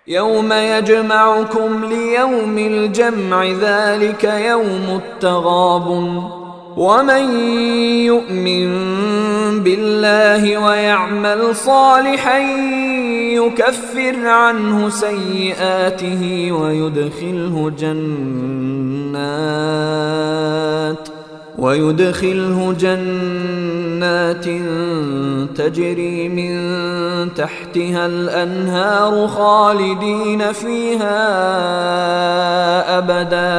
يوم يجمعكم ليوم الجمع ذلك يوم التغابن ومن يؤمن بالله ويعمل صالحا يكفر عنه سيئاته ويدخله جنات تجري من تحتها الأنهار خالدين فيها أبدا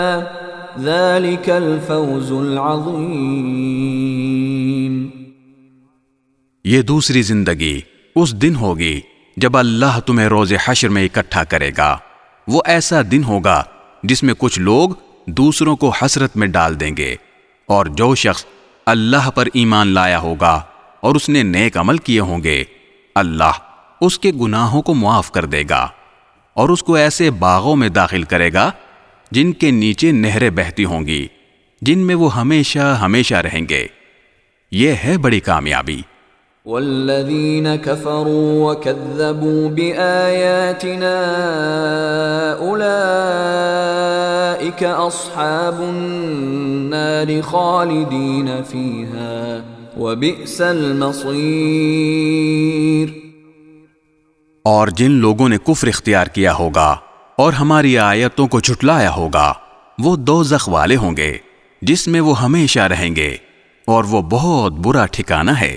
ذلك الفوز العظیم۔ یہ دوسری زندگی اس دن ہوگی جب اللہ تمہیں روز حشر میں اکٹھا کرے گا۔ وہ ایسا دن ہوگا جس میں کچھ لوگ دوسروں کو حسرت میں ڈال دیں گے، اور جو شخص اللہ پر ایمان لایا ہوگا اور اس نے نیک عمل کیے ہوں گے، اللہ اس کے گناہوں کو معاف کر دے گا اور اس کو ایسے باغوں میں داخل کرے گا جن کے نیچے نہریں بہتی ہوں گی، جن میں وہ ہمیشہ ہمیشہ رہیں گے۔ یہ ہے بڑی کامیابی۔ والذین کفروا وکذبوا بآیاتنا اولئک اصحاب النار خالدین فیہا وبئس المصیر۔ اور جن لوگوں نے کفر اختیار کیا ہوگا اور ہماری آیتوں کو جھٹلایا ہوگا، وہ دوزخ والے ہوں گے جس میں وہ ہمیشہ رہیں گے، اور وہ بہت برا ٹھکانہ ہے۔